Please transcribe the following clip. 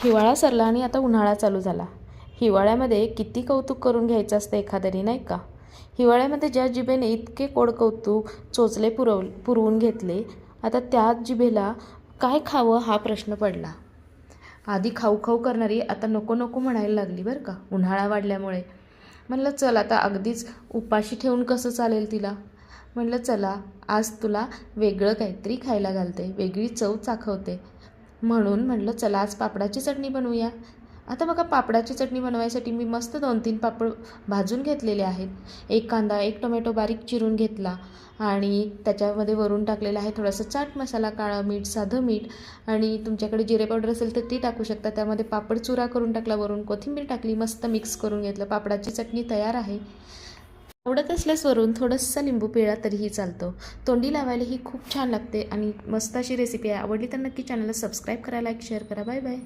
हिवाळा सरला आणि आता उन्हाळा चालू झाला. हिवाळ्यामध्ये किती कौतुक करून घ्यायचं असतं एखाद्याने, नाही का? हिवाळ्यामध्ये ज्या जिभेने इतके कोड कौतुक चोचले पुरवून घेतले, आता त्याच जिभेला काय खावं हा प्रश्न पडला. आधी खाऊ खाऊ करणारी आता नको नको म्हणायला लागली बरं का, उन्हाळा वाढल्यामुळे. म्हणलं चल आता अगदीच उपाशी ठेवून कसं चालेल तिला. म्हणलं चला आज तुला वेगळं काहीतरी खायला घालते, वेगळी चव चाखवते. म्हणून म्हटलं चला आज पापडाची चटणी बनवूया. आता बघा, पापडाची चटणी बनवायसाठी मी मस्त 2-3 पापड भाजून घेतलेले आहेत. एक कांदा, एक टोमॅटो बारीक चिरून घेतला आणि त्याच्यामध्ये वरून टाकलेला आहे थोडासा चाट मसाला, काळं मीठ, साधं मीठ आणि तुमच्याकडे जिरे पावडर असेल तर ती टाकू शकता. त्यामध्ये पापड चुरा करून टाकला, वरून कोथिंबीर टाकली, मस्त मिक्स करून घेतलं. पापडाची चटणी तयार आहे. आवडत असल्यास वरून थोडंसं लिंबू पिळा तरीही चालतो. तोंडी लावायला ही खूप छान लागते आणि मस्त अशी रेसिपी आहे. आवडली तर नक्की चॅनलला सबस्क्राईब करा, लाईक शेअर करा. Bye bye.